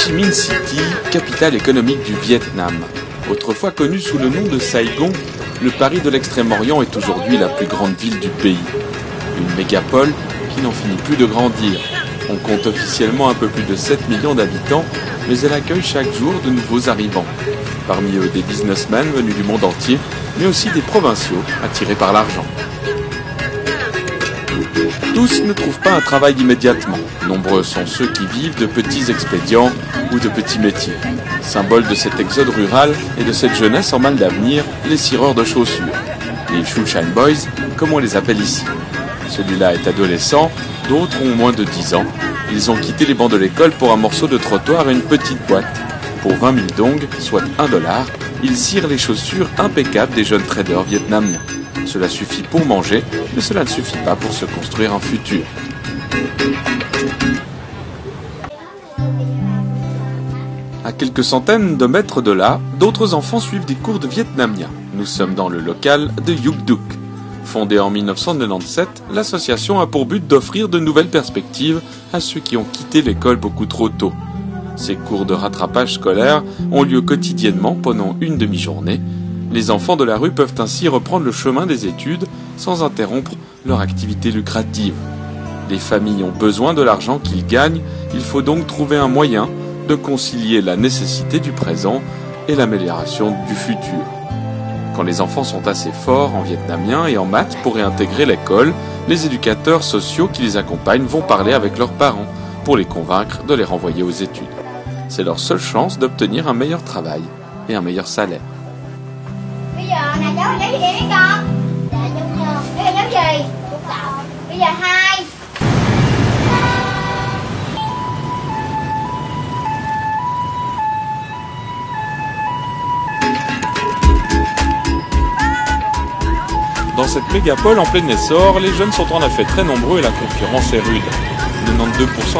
Chi Minh City, capitale économique du Vietnam. Autrefois connue sous le nom de Saigon, le Paris de l'Extrême-Orient est aujourd'hui la plus grande ville du pays. Une mégapole qui n'en finit plus de grandir. On compte officiellement un peu plus de 7 millions d'habitants, mais elle accueille chaque jour de nouveaux arrivants. Parmi eux des businessmen venus du monde entier, mais aussi des provinciaux attirés par l'argent. Tous ne trouvent pas un travail immédiatement. Nombreux sont ceux qui vivent de petits expédients ou de petits métiers. Symbole de cet exode rural et de cette jeunesse en mal d'avenir, les cireurs de chaussures. Les Shoeshine Boys, comme on les appelle ici. Celui-là est adolescent, d'autres ont moins de 10 ans. Ils ont quitté les bancs de l'école pour un morceau de trottoir et une petite boîte. Pour 20 000 dong, soit $1, ils cirent les chaussures impeccables des jeunes traders vietnamiens. Cela suffit pour manger, mais cela ne suffit pas pour se construire un futur. À quelques centaines de mètres de là, d'autres enfants suivent des cours de vietnamien. Nous sommes dans le local de Yuc Duc. Fondée en 1997, l'association a pour but d'offrir de nouvelles perspectives à ceux qui ont quitté l'école beaucoup trop tôt. Ces cours de rattrapage scolaire ont lieu quotidiennement pendant une demi-journée. Les enfants de la rue peuvent ainsi reprendre le chemin des études sans interrompre leur activité lucrative. Les familles ont besoin de l'argent qu'ils gagnent, il faut donc trouver un moyen de concilier la nécessité du présent et l'amélioration du futur. Quand les enfants sont assez forts en vietnamien et en maths pour réintégrer l'école, les éducateurs sociaux qui les accompagnent vont parler avec leurs parents pour les convaincre de les renvoyer aux études. C'est leur seule chance d'obtenir un meilleur travail et un meilleur salaire. Bây giờ nè cháu giấy gì đi con? Dạ cháu nhờ. Bây giờ cháu gì? Bây giờ 2. Dans cette mégapole en plein essor, les jeunes sont en effet très nombreux et la concurrence est rude.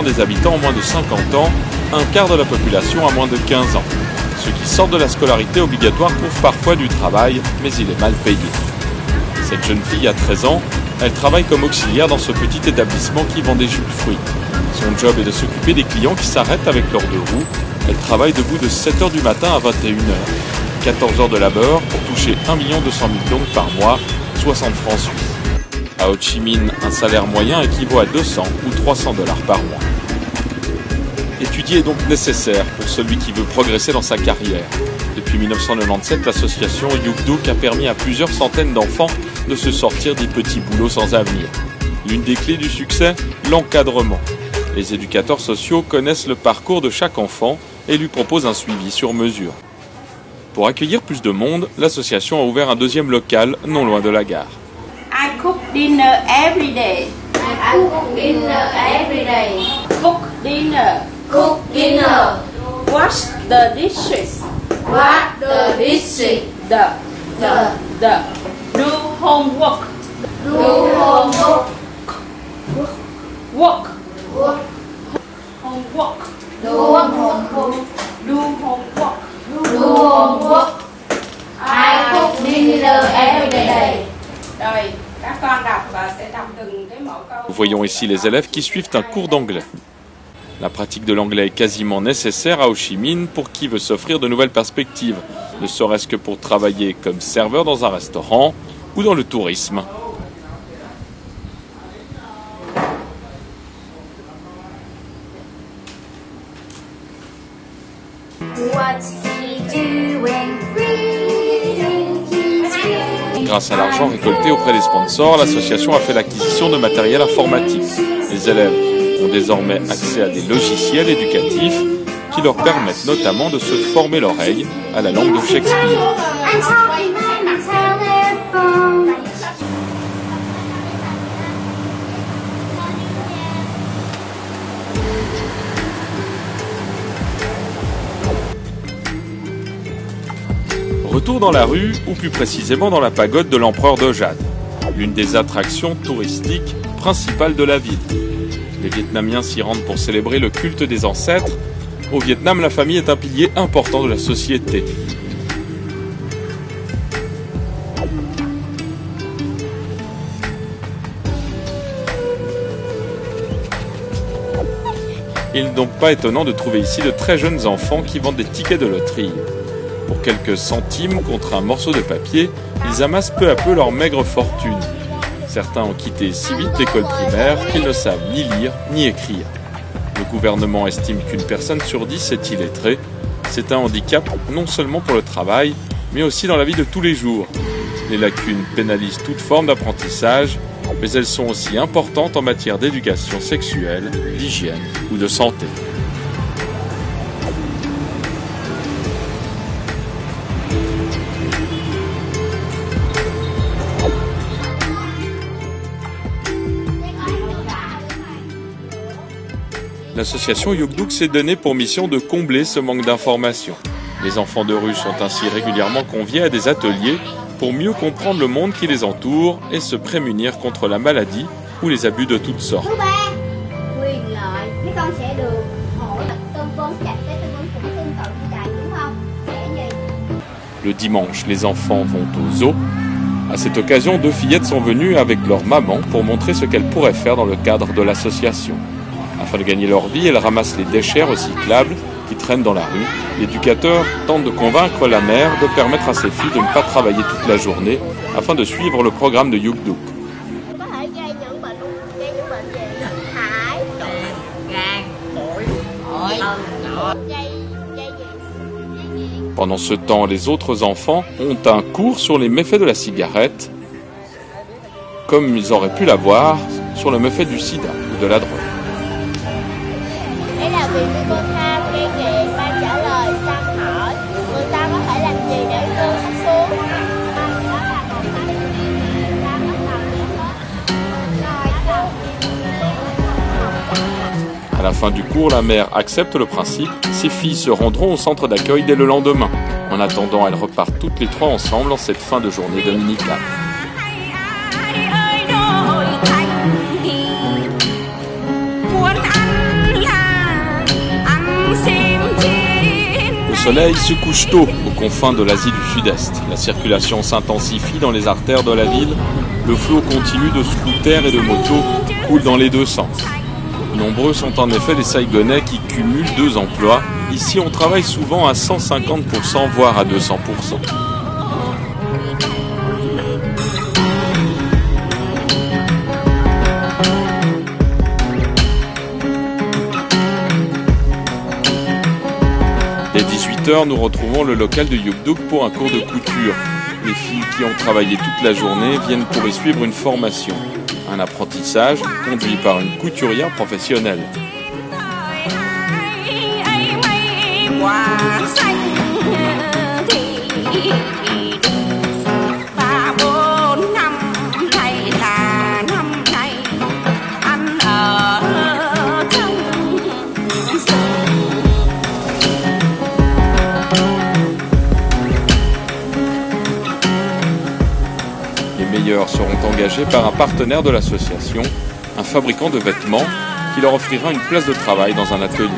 92% des habitants ont moins de 50 ans, un quart de la population a moins de 15 ans. Ceux qui sortent de la scolarité obligatoire trouvent parfois du travail, mais il est mal payé. Cette jeune fille a 13 ans, elle travaille comme auxiliaire dans ce petit établissement qui vend des jus de fruits. Son job est de s'occuper des clients qui s'arrêtent avec leurs deux roues. Elle travaille debout de 7h du matin à 21h. 14 heures de labeur pour toucher 1 200 000 dong par mois, 60 francs suisses. À Ho Chi Minh, un salaire moyen équivaut à 200 ou 300 $ par mois. Étudier est donc nécessaire pour celui qui veut progresser dans sa carrière. Depuis 1997, l'association Yuc Duc a permis à plusieurs centaines d'enfants de se sortir des petits boulots sans avenir. L'une des clés du succès, l'encadrement. Les éducateurs sociaux connaissent le parcours de chaque enfant et lui proposent un suivi sur mesure. Pour accueillir plus de monde, l'association a ouvert un deuxième local non loin de la gare. I cook dinner every day. I cook dinner every day. Cook dinner. Cook dinner. Wash the dishes. Wash the dishes. The. Do homework. Do homework. Work. Work. Homework. Do homework. Do homework. Do homework. I cook dinner every day. Rồi, các con đọc và sẽ đọc từng cái mẫu câu. Nous voyons ici les élèves qui suivent un cours d'anglais. La pratique de l'anglais est quasiment nécessaire à Ho Chi Minh pour qui veut s'offrir de nouvelles perspectives, ne serait-ce que pour travailler comme serveur dans un restaurant ou dans le tourisme. Grâce à l'argent récolté auprès des sponsors, l'association a fait l'acquisition de matériel informatique. Les élèves ont désormais accès à des logiciels éducatifs qui leur permettent notamment de se former l'oreille à la langue de Shakespeare. Retour dans la rue, ou plus précisément dans la pagode de l'empereur de Jade, l'une des attractions touristiques principales de la ville. Les Vietnamiens s'y rendent pour célébrer le culte des ancêtres. Au Vietnam, la famille est un pilier important de la société. Il n'est donc pas étonnant de trouver ici de très jeunes enfants qui vendent des tickets de loterie. Pour quelques centimes contre un morceau de papier, ils amassent peu à peu leur maigre fortune. Certains ont quitté si vite l'école primaire qu'ils ne savent ni lire ni écrire. Le gouvernement estime qu'une personne sur 10 est illettrée. C'est un handicap non seulement pour le travail, mais aussi dans la vie de tous les jours. Les lacunes pénalisent toute forme d'apprentissage, mais elles sont aussi importantes en matière d'éducation sexuelle, d'hygiène ou de santé. L'association Yukduk s'est donnée pour mission de combler ce manque d'informations. Les enfants de rue sont ainsi régulièrement conviés à des ateliers pour mieux comprendre le monde qui les entoure et se prémunir contre la maladie ou les abus de toutes sortes. Le dimanche, les enfants vont au zoo. À cette occasion, 2 fillettes sont venues avec leur maman pour montrer ce qu'elles pourraient faire dans le cadre de l'association. Afin de gagner leur vie, elles ramassent les déchets recyclables qui traînent dans la rue. L'éducateur tente de convaincre la mère de permettre à ses filles de ne pas travailler toute la journée afin de suivre le programme de Yukduk. Pendant ce temps, les autres enfants ont un cours sur les méfaits de la cigarette, comme ils auraient pu l'avoir sur le méfait du sida ou de la drogue. À la fin du cours, la mère accepte le principe. Ses filles se rendront au centre d'accueil dès le lendemain. En attendant, elles repartent toutes les 3 ensemble en cette fin de journée dominicale. Le soleil se couche tôt aux confins de l'Asie du Sud-Est. La circulation s'intensifie dans les artères de la ville. Le flot continu de scooters et de motos coule dans les 2 sens. Nombreux sont en effet les Saïgonais qui cumulent 2 emplois. Ici, on travaille souvent à 150%, voire à 200%. Dès 18h, nous retrouvons le local de Yukduk pour un cours de couture. Les filles qui ont travaillé toute la journée viennent pour y suivre une formation. Un apprentissage conduit par une couturière professionnelle. Seront engagés par un partenaire de l'association, un fabricant de vêtements qui leur offrira une place de travail dans un atelier.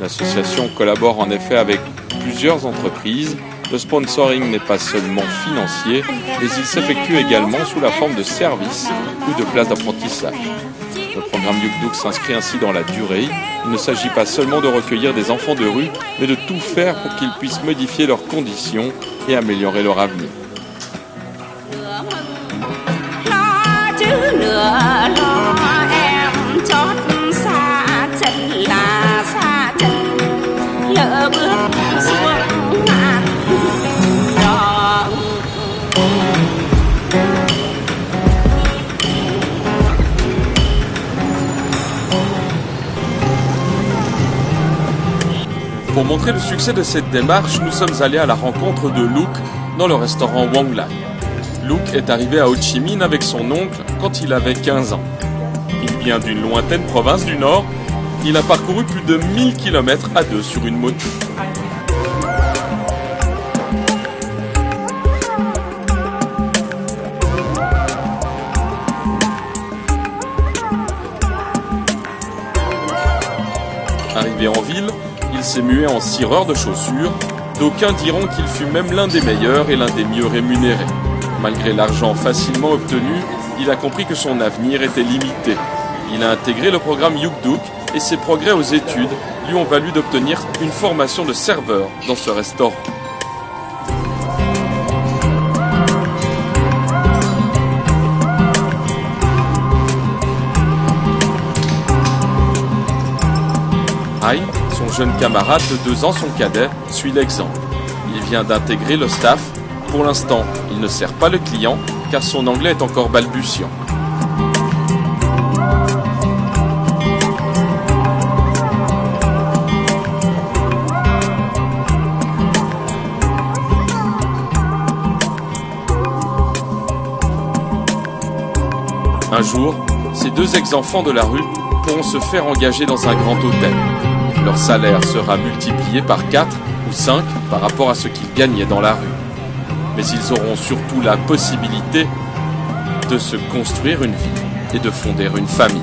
L'association collabore en effet avec plusieurs entreprises. Le sponsoring n'est pas seulement financier, mais il s'effectue également sous la forme de services ou de places d'apprentissage. Le programme Yukduk s'inscrit ainsi dans la durée. Il ne s'agit pas seulement de recueillir des enfants de rue, mais de tout faire pour qu'ils puissent modifier leurs conditions et améliorer leur avenir. Pour montrer le succès de cette démarche, nous sommes allés à la rencontre de Luke dans le restaurant Wang Lai. Luc est arrivé à Ho Chi Minh avec son oncle quand il avait 15 ans. Il vient d'une lointaine province du Nord. Il a parcouru plus de 1000 km à deux sur une moto. Arrivé en ville, il s'est mué en cireur de chaussures. D'aucuns diront qu'il fut même l'un des meilleurs et l'un des mieux rémunérés. Malgré l'argent facilement obtenu, il a compris que son avenir était limité. Il a intégré le programme Yuk Duk et ses progrès aux études lui ont valu d'obtenir une formation de serveur dans ce restaurant. Hai, son jeune camarade de 2 ans, son cadet, suit l'exemple. Il vient d'intégrer le staff. Pour l'instant, il ne sert pas le client car son anglais est encore balbutiant. Un jour, ces 2 ex-enfants de la rue pourront se faire engager dans un grand hôtel. Leur salaire sera multiplié par 4 ou 5 par rapport à ce qu'ils gagnaient dans la rue. Mais ils auront surtout la possibilité de se construire une vie et de fonder une famille.